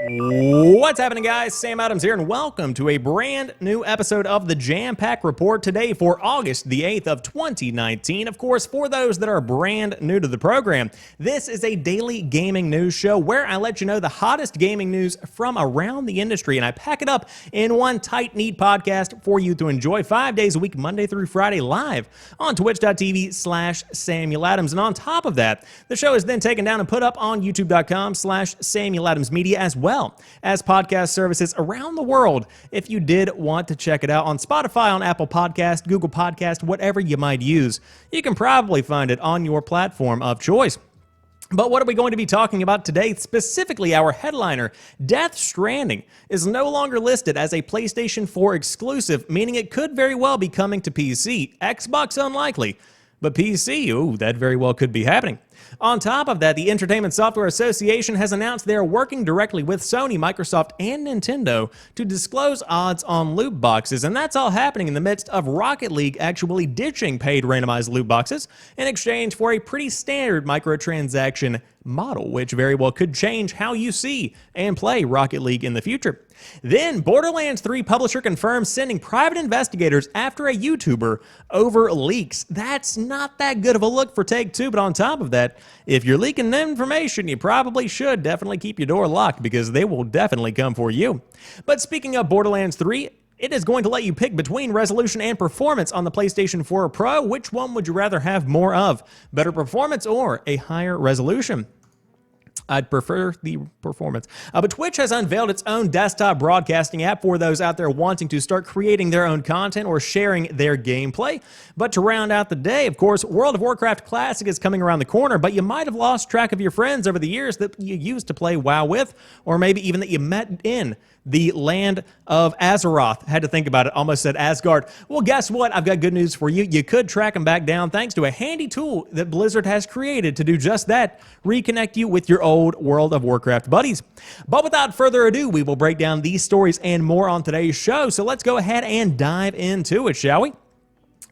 What's happening, guys? Sam Adams here, and welcome to a brand new episode of the Jampack Report today for August the 8th of 2019. Of course, for those that are brand new to the program, this is a daily gaming news show where I let you know the hottest gaming news from around the industry, and I pack it up in one tight, neat podcast for you to enjoy 5 days a week, Monday through Friday, live on twitch.tv/Samuel Adams. And on top of that, the show is then taken down and put up on youtube.com/Samuel Adams Media as well as podcast services around the world if you did want to check it out on Spotify, on Apple Podcast, Google Podcast, whatever you might use. You can probably find it on your platform of choice. But what are we going to be talking about today? Specifically, our headliner, Death Stranding, is no longer listed as a PlayStation 4 exclusive, meaning it could very well be coming to PC. Xbox unlikely, but PC, ooh, that very well could be happening. On top of that, the Entertainment Software Association has announced they are working directly with Sony, Microsoft, and Nintendo to disclose odds on loot boxes, and that's all happening in the midst of Rocket League actually ditching paid randomized loot boxes in exchange for a pretty standard microtransaction model, which very well could change how you see and play Rocket League in the future. Then, Borderlands 3 publisher confirms sending private investigators after a YouTuber over leaks. That's not that good of a look for Take-Two, but on top of that, if you're leaking information, you probably should definitely keep your door locked because they will definitely come for you. But speaking of Borderlands 3, it is going to let you pick between resolution and performance on the PlayStation 4 Pro. Which one would you rather have more of? Better performance or a higher resolution? I'd prefer the performance. But Twitch has unveiled its own desktop broadcasting app for those out there wanting to start creating their own content or sharing their gameplay. But to round out the day, of course, World of Warcraft Classic is coming around the corner, but you might have lost track of your friends over the years that you used to play WoW with, or maybe even that you met in the land of Azeroth. Had to think about it, almost said Asgard. Well, guess what? I've got good news for you. You could track them back down thanks to a handy tool that Blizzard has created to do just that, reconnect you with your old World of Warcraft buddies. But without further ado, we will break down these stories and more on today's show, so let's go ahead and dive into it, shall we?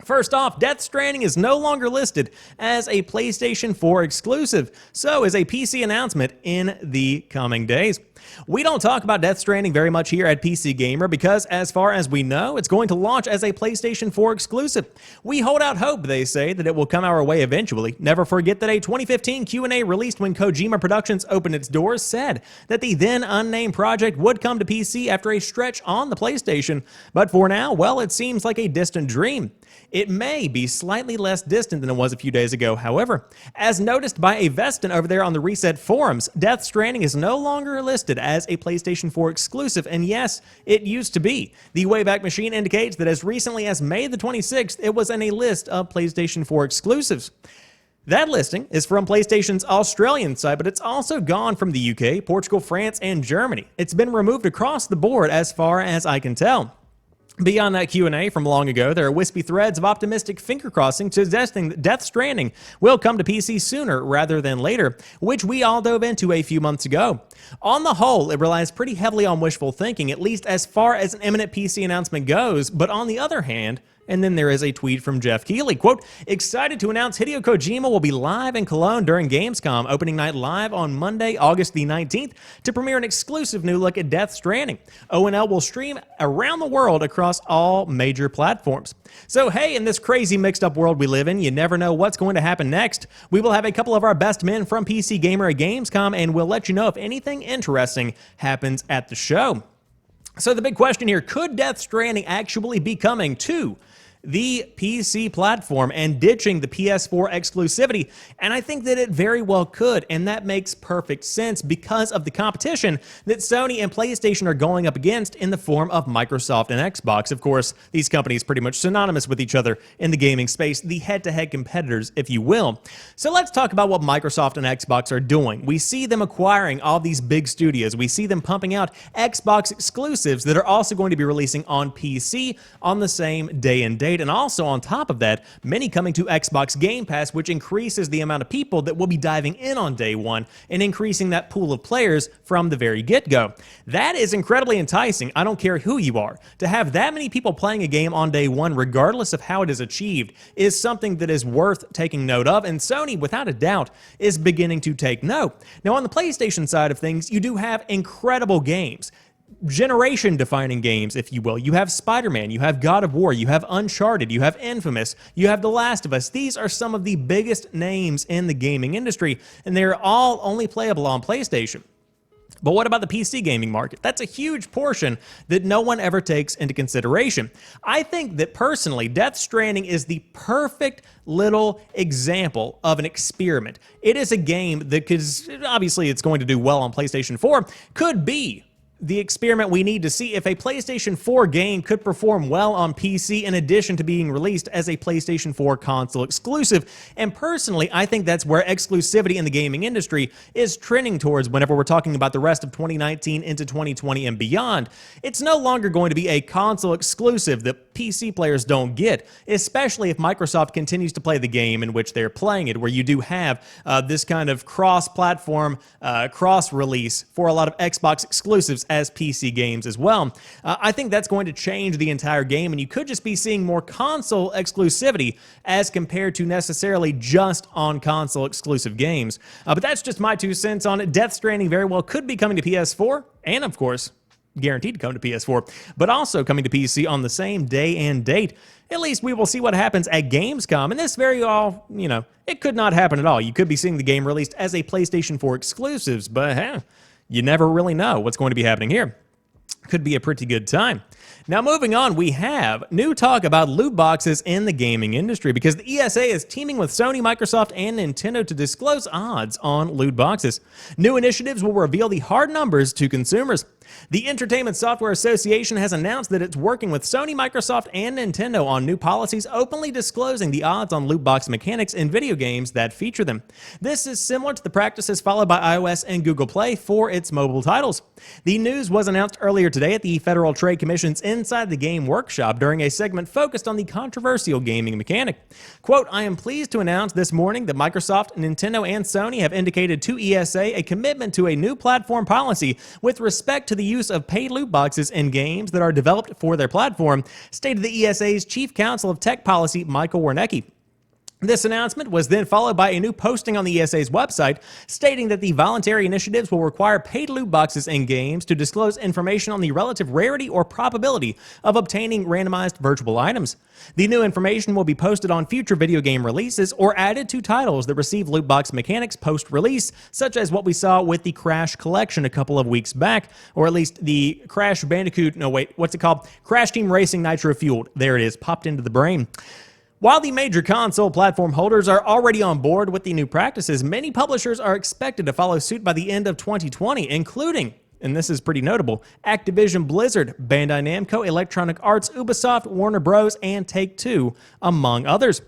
First off, Death Stranding is no longer listed as a PlayStation 4 exclusive, so is a PC announcement in the coming days. We don't talk about Death Stranding very much here at PC Gamer because, as far as we know, it's going to launch as a PlayStation 4 exclusive. We hold out hope, they say, that it will come our way eventually. Never forget that a 2015 Q&A released when Kojima Productions opened its doors said that the then unnamed project would come to PC after a stretch on the PlayStation, but for now, well, it seems like a distant dream. It may be slightly less distant than it was a few days ago, however. As noticed by a Vestin over there on the Reset forums, Death Stranding is no longer listed as a PlayStation 4 exclusive, and yes, it used to be. The Wayback Machine indicates that as recently as May the 26th, it was in a list of PlayStation 4 exclusives. That listing is from PlayStation's Australian site, but it's also gone from the UK, Portugal, France, and Germany. It's been removed across the board as far as I can tell. Beyond that Q&A from long ago, there are wispy threads of optimistic finger-crossing suggesting that Death Stranding will come to PC sooner rather than later, which we all dove into a few months ago. On the whole, it relies pretty heavily on wishful thinking, at least as far as an imminent PC announcement goes, but on the other hand, and then there is a tweet from Jeff Keighley, quote, "Excited to announce Hideo Kojima will be live in Cologne during Gamescom opening night live on Monday, August the 19th to premiere an exclusive new look at Death Stranding. ONL will stream around the world across all major platforms." So hey, in this crazy mixed up world we live in, you never know what's going to happen next. We will have a couple of our best men from PC Gamer at Gamescom, and we'll let you know if anything interesting happens at the show. So the big question here, could Death Stranding actually be coming to the PC platform and ditching the PS4 exclusivity? And I think that it very well could, and that makes perfect sense because of the competition that Sony and PlayStation are going up against in the form of Microsoft and Xbox. Of course, these companies pretty much synonymous with each other in the gaming space, the head-to-head competitors, if you will. So let's talk about what Microsoft and Xbox are doing. We see them acquiring all these big studios. We see them pumping out Xbox exclusives that are also going to be releasing on PC on the same day and date. made, and also on top of that, many coming to Xbox Game Pass, which increases the amount of people that will be diving in on day one and increasing that pool of players from the very get-go. That is incredibly enticing. I don't care who you are. To have that many people playing a game on day one, regardless of how it is achieved, is something that is worth taking note of, and Sony, without a doubt, is beginning to take note. Now, on the PlayStation side of things, you do have incredible games. Generation-defining games, if you will. You have Spider-Man, you have God of War, you have Uncharted, you have Infamous, you have The Last of Us. These are some of the biggest names in the gaming industry, and they're all only playable on PlayStation. But what about the PC gaming market? That's a huge portion that no one ever takes into consideration. I think that personally, Death Stranding is the perfect little example of an experiment. It is a game that could, obviously it's going to do well on PlayStation 4, could be the experiment we need to see if a PlayStation 4 game could perform well on PC in addition to being released as a PlayStation 4 console exclusive. And personally, I think that's where exclusivity in the gaming industry is trending towards whenever we're talking about the rest of 2019 into 2020 and beyond. It's no longer going to be a console exclusive that PC players don't get, especially if Microsoft continues to play the game in which they're playing it, where you do have this kind of cross-platform, cross-release for a lot of Xbox exclusives as PC games as well. I think that's going to change the entire game, and you could just be seeing more console exclusivity as compared to necessarily just on console exclusive games. But that's just my 2 cents on it. Death Stranding very well could be coming to PS4, and of course, guaranteed to come to PS4, but also coming to PC on the same day and date. At least we will see what happens at Gamescom, and this very all, it could not happen at all. You could be seeing the game released as a PlayStation 4 exclusives, but you never really know what's going to be happening here. Could be a pretty good time. Now, moving on, we have new talk about loot boxes in the gaming industry because the ESA is teaming with Sony, Microsoft, and Nintendo to disclose odds on loot boxes. New initiatives will reveal the hard numbers to consumers. The Entertainment Software Association has announced that it's working with Sony, Microsoft, and Nintendo on new policies openly disclosing the odds on loot box mechanics in video games that feature them. This is similar to the practices followed by iOS and Google Play for its mobile titles. The news was announced earlier today at the Federal Trade Commission's Inside the Game workshop during a segment focused on the controversial gaming mechanic. Quote, "I am pleased to announce this morning that Microsoft, Nintendo, and Sony have indicated to ESA a commitment to a new platform policy with respect to the use of paid loot boxes in games that are developed for their platform," stated the ESA's Chief Counsel of Tech Policy, Michael Wernicke. This announcement was then followed by a new posting on the ESA's website stating that the voluntary initiatives will require paid loot boxes in games to disclose information on the relative rarity or probability of obtaining randomized virtual items. The new information will be posted on future video game releases or added to titles that receive loot box mechanics post-release, such as what we saw with the Crash Collection a couple of weeks back, or at least the Crash Bandicoot, Crash Team Racing Nitro Fueled. There it is, popped into the brain. While the major console platform holders are already on board with the new practices, many publishers are expected to follow suit by the end of 2020, including, and this is pretty notable, Activision Blizzard, Bandai Namco, Electronic Arts, Ubisoft, Warner Bros., and Take-Two, among others.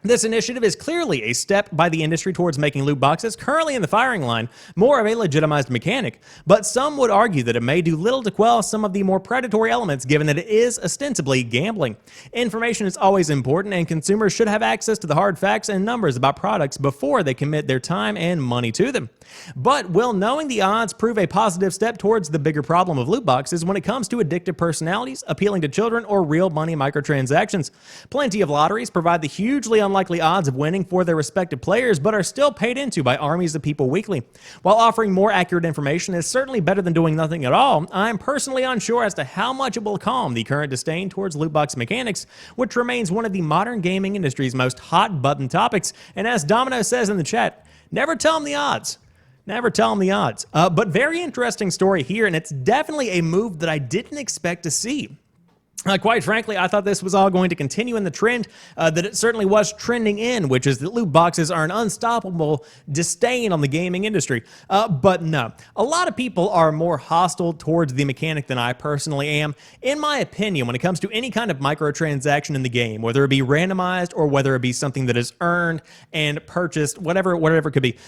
This initiative is clearly a step by the industry towards making loot boxes, currently in the firing line, more of a legitimized mechanic, but some would argue that it may do little to quell some of the more predatory elements given that it is ostensibly gambling. Information is always important, and consumers should have access to the hard facts and numbers about products before they commit their time and money to them. But will knowing the odds prove a positive step towards the bigger problem of loot boxes when it comes to addictive personalities, appealing to children, or real money microtransactions? Plenty of lotteries provide the hugely unlikely odds of winning for their respective players, but are still paid into by armies of people weekly. While offering more accurate information is certainly better than doing nothing at all, I'm personally unsure as to how much it will calm the current disdain towards loot box mechanics, which remains one of the modern gaming industry's most hot-button topics. And as Domino says in the chat, never tell them the odds. Never tell them the odds. But very interesting story here, and it's definitely a move that I didn't expect to see. Quite frankly, I thought this was all going to continue in the trend that it certainly was trending in, which is that loot boxes are an unstoppable disdain on the gaming industry. But no, a lot of people are more hostile towards the mechanic than I personally am. In my opinion, when it comes to any kind of microtransaction in the game, whether it be randomized or whether it be something that is earned and purchased, whatever it could be,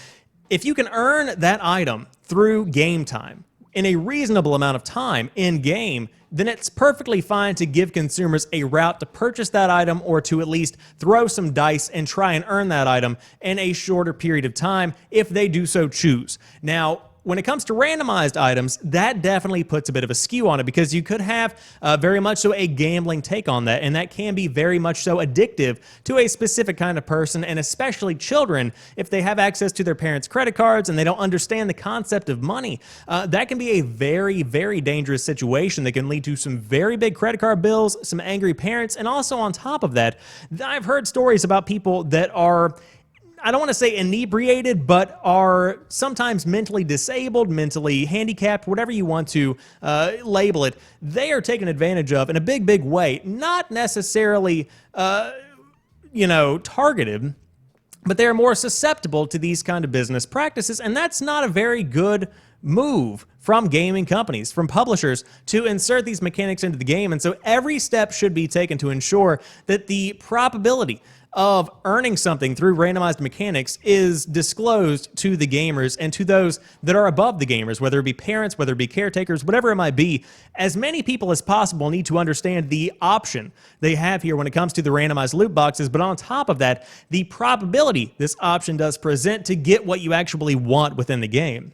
if you can earn that item through game time, in a reasonable amount of time in-game, then it's perfectly fine to give consumers a route to purchase that item or to at least throw some dice and try and earn that item in a shorter period of time if they do so choose. Now, when it comes to randomized items, that definitely puts a bit of a skew on it because you could have very much so a gambling take on that, and that can be very much so addictive to a specific kind of person, and especially children, if they have access to their parents' credit cards and they don't understand the concept of money. That can be a very, very dangerous situation that can lead to some very big credit card bills, some angry parents, and also on top of that, I've heard stories about people that are, I don't want to say inebriated, but are sometimes mentally disabled, mentally handicapped, whatever you want to label it. They are taken advantage of in a big, big way. Not necessarily, targeted, but they're more susceptible to these kind of business practices, and that's not a very good move from gaming companies, from publishers, to insert these mechanics into the game. And so every step should be taken to ensure that the probability of earning something through randomized mechanics is disclosed to the gamers and to those that are above the gamers, whether it be parents, whether it be caretakers, whatever it might be. As many people as possible need to understand the option they have here when it comes to the randomized loot boxes, but on top of that, the probability this option does present to get what you actually want within the game.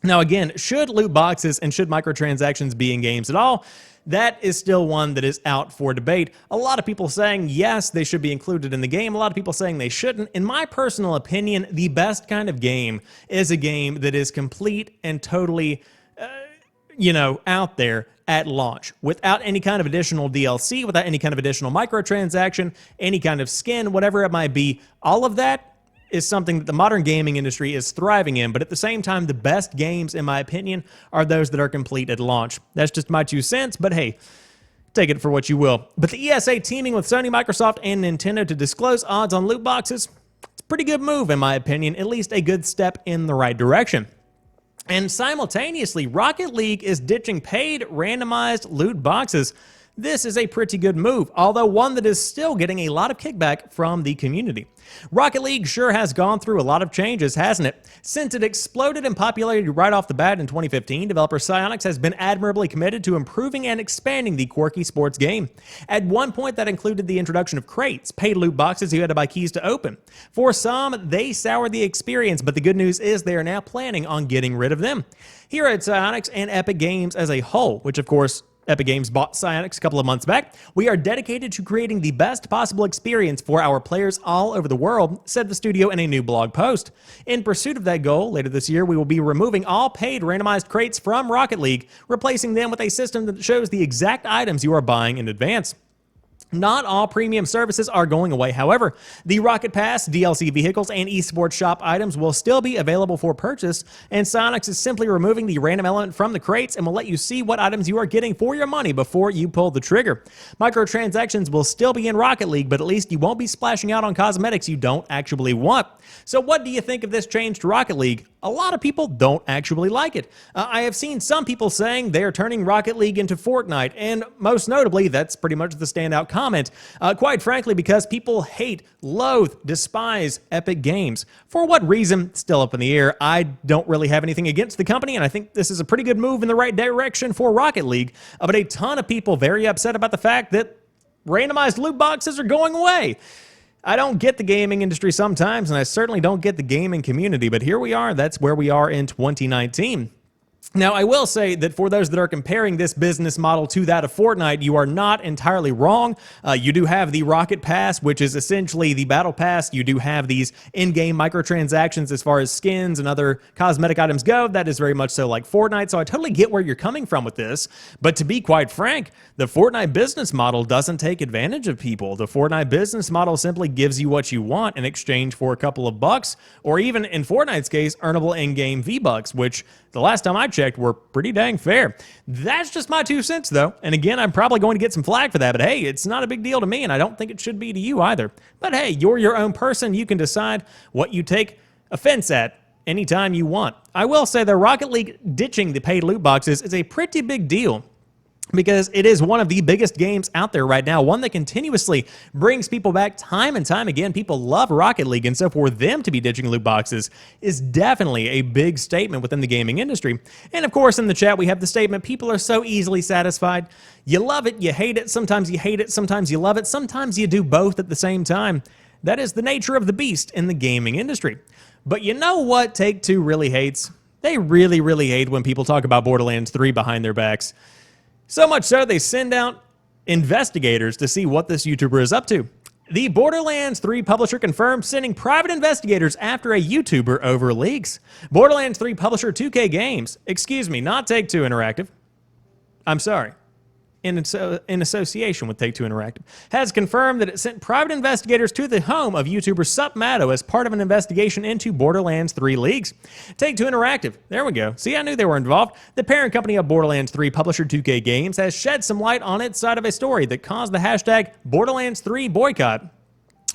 Now again, should loot boxes and should microtransactions be in games at all? That is still one that is out for debate. A lot of people saying yes, they should be included in the game. A lot of people saying they shouldn't. In my personal opinion, the best kind of game is a game that is complete and totally, out there at launch, without any kind of additional DLC, without any kind of additional microtransaction, any kind of skin, whatever it might be. All of that is something that the modern gaming industry is thriving in, but at the same time, the best games, in my opinion, are those that are complete at launch. That's just my 2 cents, but hey, take it for what you will. But the ESA teaming with Sony, Microsoft, and Nintendo to disclose odds on loot boxes, it's a pretty good move, in my opinion, at least a good step in the right direction. And simultaneously, Rocket League is ditching paid randomized loot boxes. This is a pretty good move, although one that is still getting a lot of kickback from the community. Rocket League sure has gone through a lot of changes, hasn't it? Since it exploded in popularity right off the bat in 2015, developer Psyonix has been admirably committed to improving and expanding the quirky sports game. At one point, that included the introduction of crates, paid loot boxes you had to buy keys to open. For some, they soured the experience, but the good news is they are now planning on getting rid of them. Here at Psyonix and Epic Games as a whole, which of course Epic Games bought Psyonix a couple of months back, we are dedicated to creating the best possible experience for our players all over the world, said the studio in a new blog post. In pursuit of that goal, later this year, we will be removing all paid randomized crates from Rocket League, replacing them with a system that shows the exact items you are buying in advance. Not all premium services are going away, however. The Rocket Pass, DLC vehicles, and esports shop items will still be available for purchase, and Psyonix is simply removing the random element from the crates and will let you see what items you are getting for your money before you pull the trigger. Microtransactions will still be in Rocket League, but at least you won't be splashing out on cosmetics you don't actually want. So what do you think of this change to Rocket League? A lot of people don't actually like it. I have seen some people saying they are turning Rocket League into Fortnite, and most notably, that's pretty much the standout comment. Quite frankly, because people hate, loathe, despise Epic Games. For what reason? Still up in the air. I don't really have anything against the company, and I think this is a pretty good move in the right direction for Rocket League. But a ton of people very upset about the fact that randomized loot boxes are going away. I don't get the gaming industry sometimes, and I certainly don't get the gaming community, but here we are. That's where we are in 2019. Now, I will say that for those that are comparing this business model to that of Fortnite, you are not entirely wrong. You do have the Rocket Pass, which is essentially the Battle Pass. You do have these in-game microtransactions as far as skins and other cosmetic items go. That is very much so like Fortnite, so I totally get where you're coming from with this. But to be quite frank, the Fortnite business model doesn't take advantage of people. The Fortnite business model simply gives you what you want in exchange for a couple of bucks, or even in Fortnite's case, earnable in-game V-Bucks, which the last time I checked were pretty dang fair. That's just my 2 cents, though. And again, I'm probably going to get some flack for that, but hey, it's not a big deal to me, and I don't think it should be to you either. But hey, you're your own person. You can decide what you take offense at anytime you want. I will say that Rocket League ditching the paid loot boxes is a pretty big deal. because it is one of the biggest games out there right now, one that continuously brings people back time and time again. People love Rocket League, and so for them to be ditching loot boxes is definitely a big statement within the gaming industry. And of course, in the chat, we have the statement, people are so easily satisfied. You love it, you hate it, sometimes you hate it, sometimes you love it, sometimes you do both at the same time. That is the nature of the beast in the gaming industry. But you know what Take-Two really hates? They really, really hate when people talk about Borderlands 3 behind their backs. So much so, they send out investigators to see what this YouTuber is up to. The Borderlands 3 publisher confirmed sending private investigators after a YouTuber over leaks. Borderlands 3 publisher 2K Games, excuse me, not Take-Two Interactive. I'm sorry. In association with Take-Two Interactive, has confirmed that it sent private investigators to the home of YouTuber Supmato as part of an investigation into Borderlands 3 leaks. Take-Two Interactive, there we go. See, I knew they were involved. The parent company of Borderlands 3 publisher 2K Games has shed some light on its side of a story that caused the hashtag Borderlands 3 boycott,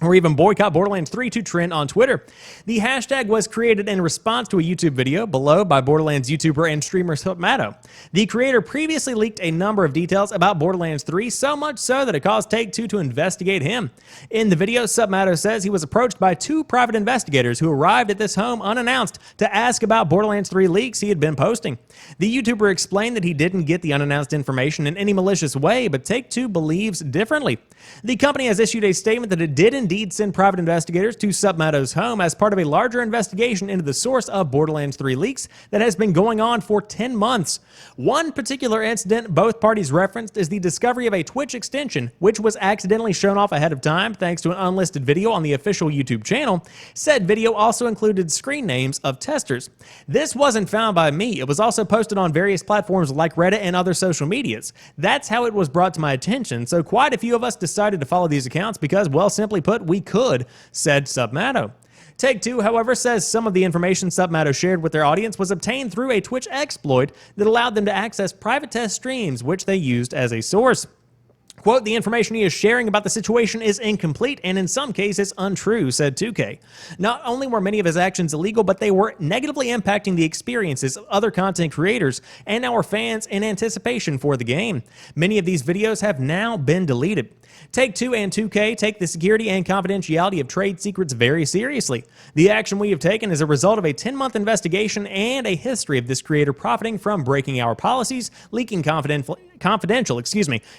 or even boycott Borderlands 3 to trend on Twitter. The hashtag was created in response to a YouTube video below by Borderlands YouTuber and streamer Supmato. The creator previously leaked a number of details about Borderlands 3, so much so that it caused Take-Two to investigate him. In the video, Supmato says he was approached by two private investigators who arrived at this home unannounced to ask about Borderlands 3 leaks he had been posting. The YouTuber explained that he didn't get the unannounced information in any malicious way, but Take-Two believes differently. The company has issued a statement that it did indeed send private investigators to Supmato's home as part of a larger investigation into the source of Borderlands 3 leaks that has been going on for 10 months. One particular incident both parties referenced is the discovery of a Twitch extension, which was accidentally shown off ahead of time thanks to an unlisted video on the official YouTube channel. Said video also included screen names of testers. This wasn't found by me. It was also posted on various platforms like Reddit and other social medias. That's how it was brought to my attention, so quite a few of us decided to follow these accounts because, well, simply put, we could, said Supmato. Take-Two, however, says some of the information Supmato shared with their audience was obtained through a Twitch exploit that allowed them to access private test streams, which they used as a source. Quote, the information he is sharing about the situation is incomplete and in some cases untrue, said 2K. Not only were many of his actions illegal, but they were negatively impacting the experiences of other content creators and our fans in anticipation for the game. Many of these videos have now been deleted. Take-Two and 2K take the security and confidentiality of trade secrets very seriously. The action we have taken is a result of a 10-month investigation and a history of this creator profiting from breaking our policies, leaking confidential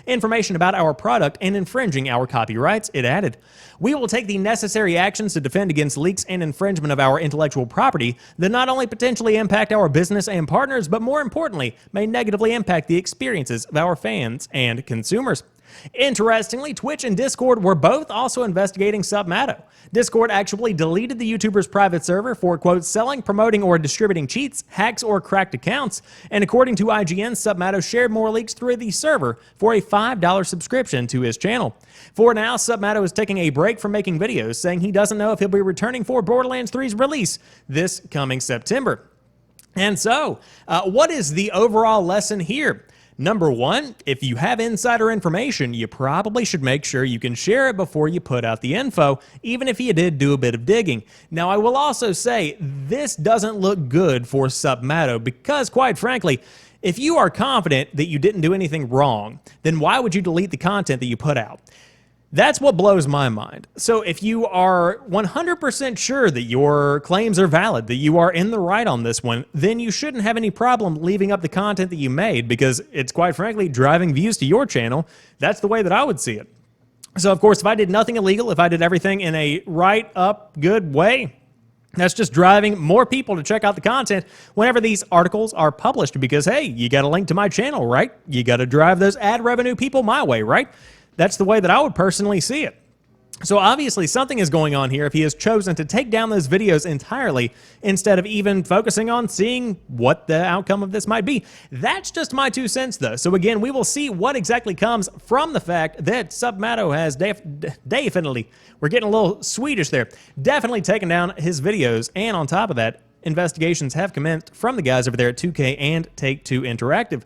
information about our product, and infringing our copyrights, it added. We will take the necessary actions to defend against leaks and infringement of our intellectual property that not only potentially impact our business and partners, but more importantly, may negatively impact the experiences of our fans and consumers. Interestingly, Twitch and Discord were both also investigating Supmato. Discord actually deleted the YouTuber's private server for, quote, selling, promoting, or distributing cheats, hacks, or cracked accounts. And according to IGN, Supmato shared more leaks through the server for a $5 subscription to his channel. For now, Supmato is taking a break from making videos, saying he doesn't know if he'll be returning for Borderlands 3's release this coming September. And so, what is the overall lesson here? Number one, if you have insider information, you probably should make sure you can share it before you put out the info, even if you did do a bit of digging. Now, I will also say this doesn't look good for Supmato because, quite frankly, if you are confident that you didn't do anything wrong, then why would you delete the content that you put out? That's what blows my mind. So if you are 100% sure that your claims are valid, that you are in the right on this one, then you shouldn't have any problem leaving up the content that you made because it's quite frankly driving views to your channel. That's the way that I would see it. So of course, if I did nothing illegal, if I did everything in a right up good way, that's just driving more people to check out the content whenever these articles are published because, hey, you got a link to my channel, right? You got to drive those ad revenue people my way, right? That's the way that I would personally see it. So obviously something is going on here if he has chosen to take down those videos entirely instead of even focusing on seeing what the outcome of this might be. That's just my 2 cents though. So again, we will see what exactly comes from the fact that Supmato has definitely, we're getting a little Swedish there, definitely taken down his videos. And on top of that, investigations have commenced from the guys over there at 2K and Take-Two Interactive.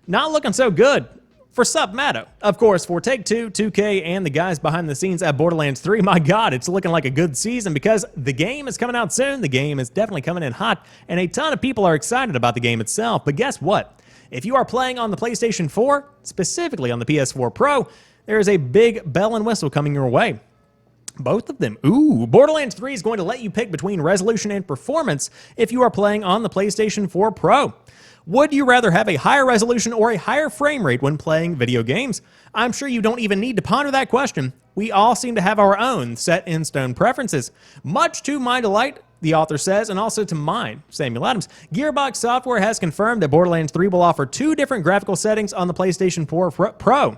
Not looking so good for Submato. Of course, for Take-Two, 2K, and the guys behind the scenes at Borderlands 3, my God, it's looking like a good season because the game is coming out soon. The game is definitely coming in hot, and a ton of people are excited about the game itself. But guess what? If you are playing on the PlayStation 4, specifically on the PS4 Pro, there is a big bell and whistle coming your way. Both of them. Ooh, Borderlands 3 is going to let you pick between resolution and performance if you are playing on the PlayStation 4 Pro. Would you rather have a higher resolution or a higher frame rate when playing video games? I'm sure you don't even need to ponder that question. We all seem to have our own set-in-stone preferences. Much to my delight, the author says, and also to mine, Samuel Adams, Gearbox Software has confirmed that Borderlands 3 will offer 2 different graphical settings on the PlayStation 4 Pro.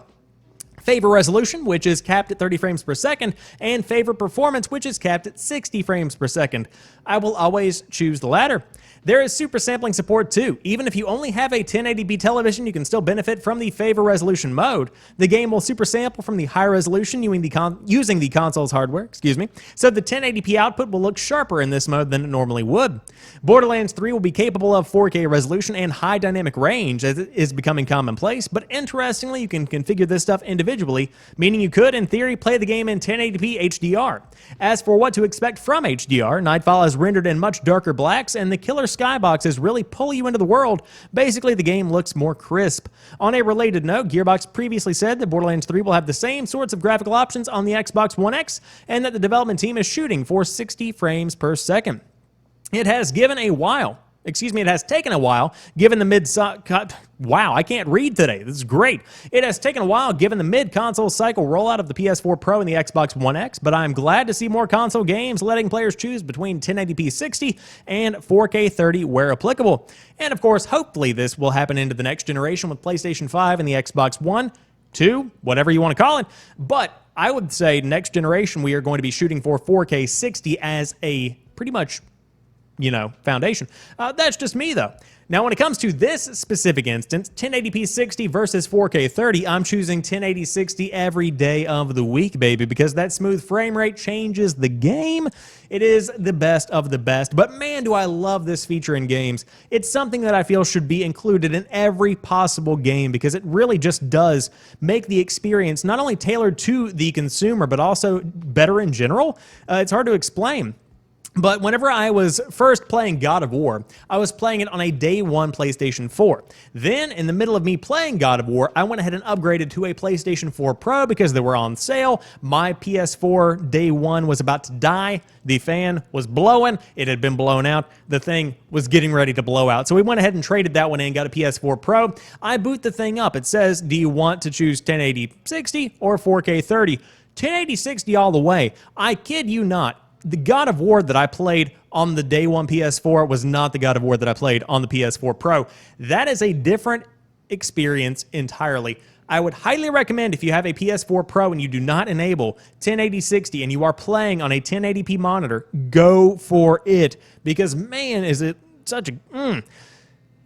Favor resolution, which is capped at 30 frames per second, and favor performance, which is capped at 60 frames per second. I will always choose the latter. There is super sampling support too. Even if you only have a 1080p television, you can still benefit from the favor resolution mode. The game will super sample from the high resolution using the console's hardware, so the 1080p output will look sharper in this mode than it normally would. Borderlands 3 will be capable of 4K resolution and high dynamic range, as it is becoming commonplace, but interestingly, you can configure this stuff individually, meaning you could, in theory, play the game in 1080p HDR. As for what to expect from HDR, Nightfall is rendered in much darker blacks, and the killer skyboxes really pull you into the world. Basically, the game looks more crisp. On a related note, Gearbox previously said that Borderlands 3 will have the same sorts of graphical options on the Xbox One X, and that the development team is shooting for 60 frames per second. It has taken a while, given the wow, I can't read today. This is great. It has taken a while given the mid-console cycle rollout of the PS4 Pro and the Xbox One X, but I'm glad to see more console games letting players choose between 1080p 60 and 4K 30 where applicable. And of course, hopefully this will happen into the next generation with PlayStation 5 and the Xbox One, 2, whatever you want to call it. But I would say next generation we are going to be shooting for 4K 60 as a pretty much foundation. That's just me, though. Now, when it comes to this specific instance, 1080p 60 versus 4K 30, I'm choosing 1080 60 every day of the week, baby, because that smooth frame rate changes the game. It is the best of the best, but man, do I love this feature in games. It's something that I feel should be included in every possible game because it really just does make the experience not only tailored to the consumer, but also better in general. It's hard to explain. But whenever I was first playing God of War, I was playing it on a day one PlayStation 4. Then, in the middle of me playing God of War, I went ahead and upgraded to a PlayStation 4 Pro because they were on sale. My PS4 day one was about to die. The fan was blowing. It had been blown out. The thing was getting ready to blow out. So we went ahead and traded that one in, got a PS4 Pro. I boot the thing up. It says, do you want to choose 1080 60 or 4K 30? 1080 60 all the way. I kid you not. The God of War that I played on the day one PS4 was not the God of War that I played on the PS4 Pro. That is a different experience entirely. I would highly recommend if you have a PS4 Pro and you do not enable 1080 60 and you are playing on a 1080p monitor, go for it because man, is it such a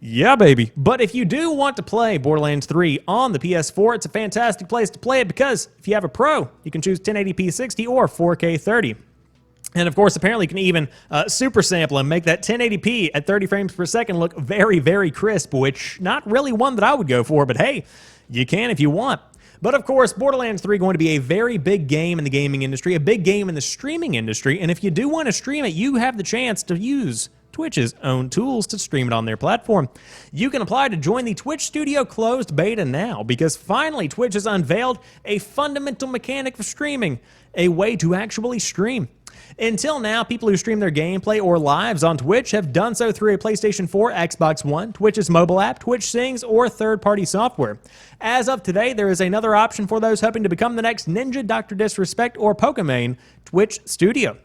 yeah, baby. But if you do want to play Borderlands 3 on the PS4, it's a fantastic place to play it because if you have a Pro, you can choose 1080p 60 or 4K 30. And of course, apparently you can even super sample and make that 1080p at 30 frames per second look very, very crisp, which not really one that I would go for, but hey, you can if you want. But of course, Borderlands 3 is going to be a very big game in the gaming industry, a big game in the streaming industry, and if you do want to stream it, you have the chance to use Twitch's own tools to stream it on their platform. You can apply to join the Twitch Studio closed beta now because finally Twitch has unveiled a fundamental mechanic of streaming, a way to actually stream. Until now, people who stream their gameplay or lives on Twitch have done so through a PlayStation 4, Xbox One, Twitch's mobile app, Twitch Sings, or third-party software. As of today, there is another option for those hoping to become the next Ninja, Dr. Disrespect, or Pokemon, Twitch Studio.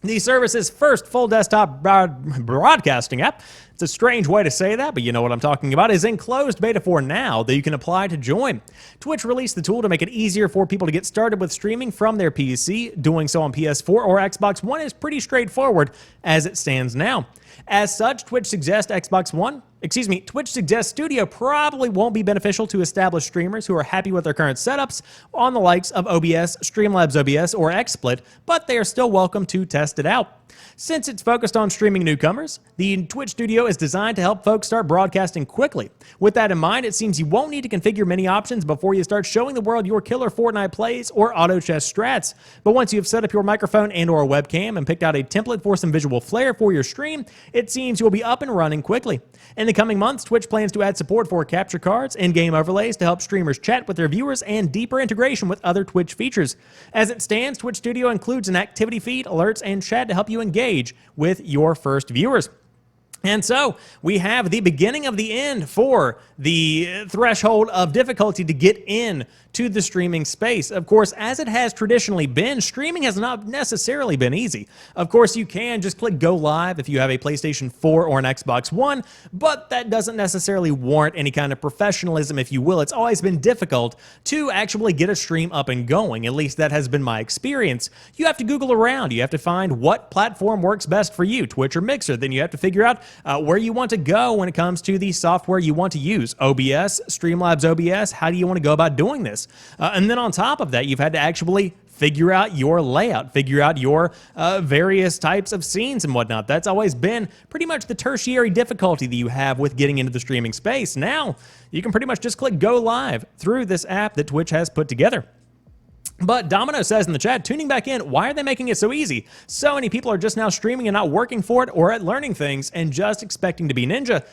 The service's first full desktop broadcasting app, it's a strange way to say that, but you know what I'm talking about, is in closed beta for now that you can apply to join. Twitch released the tool to make it easier for people to get started with streaming from their PC. Doing so on PS4 or Xbox One is pretty straightforward as it stands now. As such, Twitch suggests Twitch suggests Studio probably won't be beneficial to established streamers who are happy with their current setups on the likes of OBS, Streamlabs OBS, or XSplit, but they are still welcome to test it out. Since it's focused on streaming newcomers, the Twitch Studio is designed to help folks start broadcasting quickly. With that in mind, it seems you won't need to configure many options before you start showing the world your killer Fortnite plays or auto chess strats. But once you've set up your microphone and or webcam and picked out a template for some visual flair for your stream, it seems you'll be up and running quickly. In the coming months, Twitch plans to add support for capture cards, in-game overlays to help streamers chat with their viewers, and deeper integration with other Twitch features. As it stands, Twitch Studio includes an activity feed, alerts, and chat to help you engage with your first viewers. And so we have the beginning of the end for the threshold of difficulty to get in to the streaming space. Of course, as it has traditionally been, streaming has not necessarily been easy. Of course, you can just click go live if you have a PlayStation 4 or an Xbox One, but that doesn't necessarily warrant any kind of professionalism, if you will. It's always been difficult to actually get a stream up and going. At least that has been my experience. You have to Google around. You have to find what platform works best for you, Twitch or Mixer. Then you have to figure out where you want to go when it comes to the software you want to use. OBS, Streamlabs OBS, how do you want to go about doing this? And then on top of that, you've had to actually figure out your layout, figure out your various types of scenes and whatnot. That's always been pretty much the tertiary difficulty that you have with getting into the streaming space. Now, you can pretty much just click go live through this app that Twitch has put together. But Domino says in the chat, tuning back in, why are they making it so easy? So many people are just now streaming and not working for it or at learning things and just expecting to be ninja.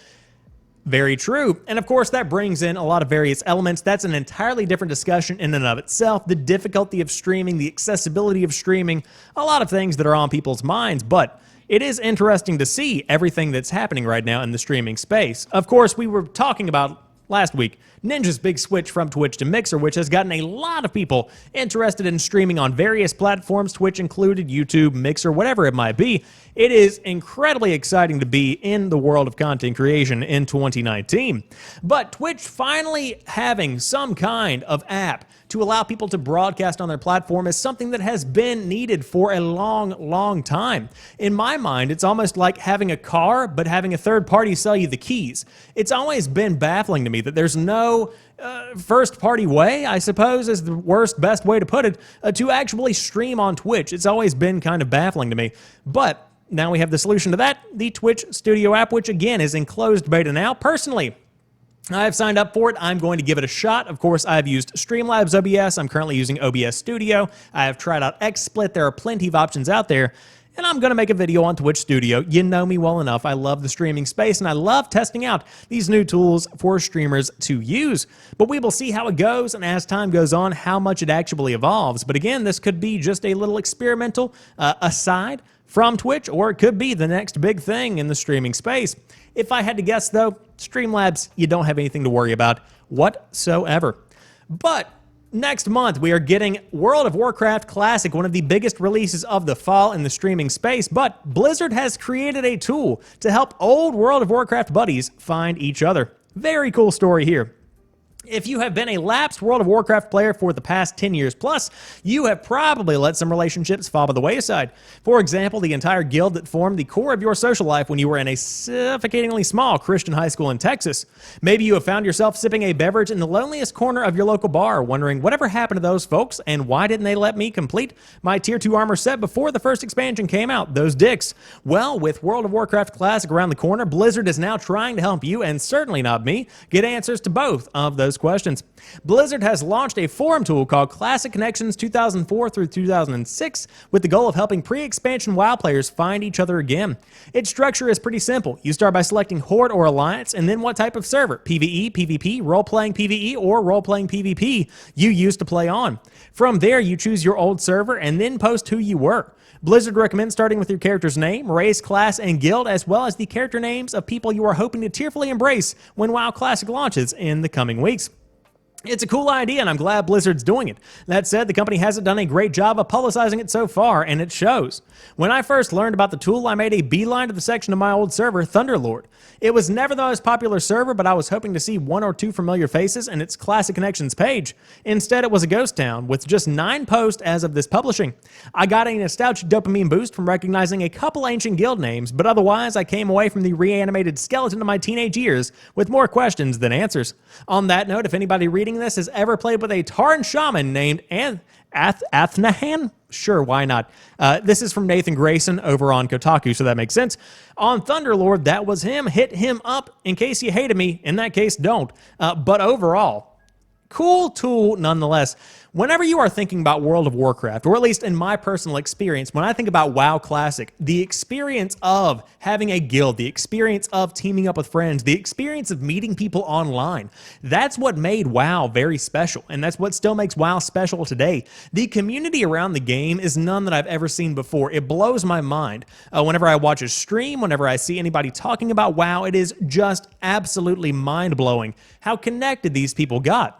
Very true. And of course, that brings in a lot of various elements. That's an entirely different discussion in and of itself. The difficulty of streaming, the accessibility of streaming, a lot of things that are on people's minds. But it is interesting to see everything that's happening right now in the streaming space. Of course, we were talking about last week Ninja's big switch from Twitch to Mixer, which has gotten a lot of people interested in streaming on various platforms, Twitch included, YouTube, Mixer, whatever it might be. It is incredibly exciting to be in the world of content creation in 2019. But Twitch finally having some kind of app to allow people to broadcast on their platform is something that has been needed for a long time. In my mind, it's almost like having a car, but having a third party sell you the keys. It's always been baffling to me that there's no first-party way, I suppose is the best way to put it, to actually stream on Twitch. It's always been kind of baffling to me. But now we have the solution to that, the Twitch Studio app, which again is in closed beta now. Personally, I've signed up for it. I'm going to give it a shot. Of course, I've used Streamlabs OBS. I'm currently using OBS Studio. I have tried out XSplit. There are plenty of options out there. And I'm going to make a video on Twitch Studio. You know me well enough. I love the streaming space, and I love testing out these new tools for streamers to use. But we will see how it goes, and as time goes on, how much it actually evolves. But again, this could be just a little experimental aside from Twitch, or it could be the next big thing in the streaming space. If I had to guess, though, Streamlabs, you don't have anything to worry about whatsoever. But next month, we are getting World of Warcraft Classic, one of the biggest releases of the fall in the streaming space, but Blizzard has created a tool to help old World of Warcraft buddies find each other. Very cool story here. If you have been a lapsed World of Warcraft player for the past 10 years plus, you have probably let some relationships fall by the wayside. For example, the entire guild that formed the core of your social life when you were in a suffocatingly small Christian high school in Texas. Maybe you have found yourself sipping a beverage in the loneliest corner of your local bar, wondering whatever happened to those folks and why didn't they let me complete my Tier 2 armor set before the first expansion came out, those dicks. Well, with World of Warcraft Classic around the corner, Blizzard is now trying to help you, and certainly not me, get answers to both of those questions. Blizzard has launched a forum tool called Classic Connections 2004 through 2006 with the goal of helping pre-expansion WoW players find each other again. Its structure is pretty simple. You start by selecting Horde or Alliance and then what type of server, PvE, PvP, role-playing PvE, or role-playing PvP you used to play on. From there, you choose your old server and then post who you were. Blizzard recommends starting with your character's name, race, class, and guild, as well as the character names of people you are hoping to tearfully embrace when WoW Classic launches in the coming weeks. It's a cool idea, and I'm glad Blizzard's doing it. That said, the company hasn't done a great job of publicizing it so far, and it shows. When I first learned about the tool, I made a beeline to the section of my old server, Thunderlord. It was never the most popular server, but I was hoping to see one or two familiar faces in its Classic Connections page. Instead, it was a ghost town, with just 9 posts as of this publishing. I got a nostalgic dopamine boost from recognizing a couple ancient guild names, but otherwise, I came away from the reanimated skeleton of my teenage years with more questions than answers. On that note, if anybody reading reading this has ever played with a Tarn shaman named Athnahan? Sure, why not? This is from Nathan Grayson over on Kotaku, so that makes sense. On Thunderlord, that was him. Hit him up in case you hated me. In that case, don't. But overall, cool tool nonetheless. Whenever you are thinking about World of Warcraft, or at least in my personal experience, when I think about WoW Classic, the experience of having a guild, the experience of teaming up with friends, the experience of meeting people online, that's what made WoW very special, and that's what still makes WoW special today. The community around the game is none that I've ever seen before. It blows my mind. Whenever I watch a stream, whenever I see anybody talking about WoW, it is just absolutely mind-blowing how connected these people got.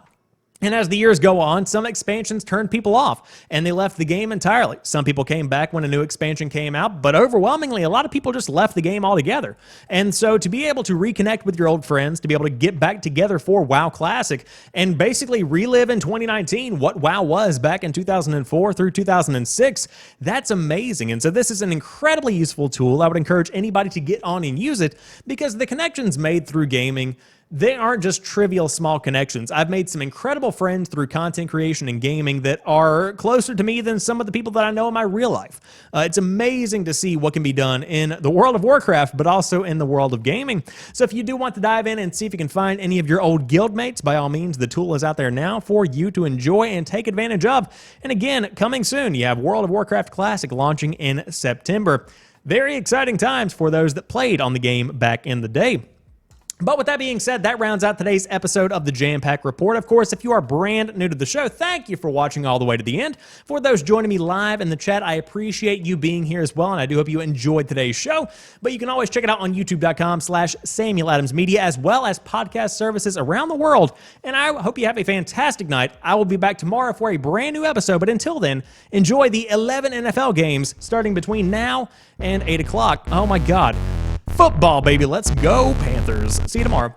And as the years go on, some expansions turned people off, and they left the game entirely. Some people came back when a new expansion came out, but overwhelmingly, a lot of people just left the game altogether. And so to be able to reconnect with your old friends, to be able to get back together for WoW Classic, and basically relive in 2019 what WoW was back in 2004 through 2006, that's amazing. And so this is an incredibly useful tool. I would encourage anybody to get on and use it, because the connections made through gaming, they aren't just trivial small connections. I've made some incredible friends through content creation and gaming that are closer to me than some of the people that I know in my real life. It's amazing to see what can be done in the world of Warcraft, but also in the world of gaming. So if you do want to dive in and see if you can find any of your old guildmates, by all means, the tool is out there now for you to enjoy and take advantage of. And again, coming soon, you have World of Warcraft Classic launching in September. Very exciting times for those that played on the game back in the day. But with that being said, that rounds out today's episode of the Jampack Report. Of course, if you are brand new to the show, thank you for watching all the way to the end. For those joining me live in the chat, I appreciate you being here as well, and I do hope you enjoyed today's show. But you can always check it out on youtube.com/SamuelAdamsMedia, as well as podcast services around the world. And I hope you have a fantastic night. I will be back tomorrow for a brand new episode, but until then, enjoy the 11 NFL games starting between now and 8 o'clock. Oh my God. Football, baby. Let's go, Panthers. See you tomorrow.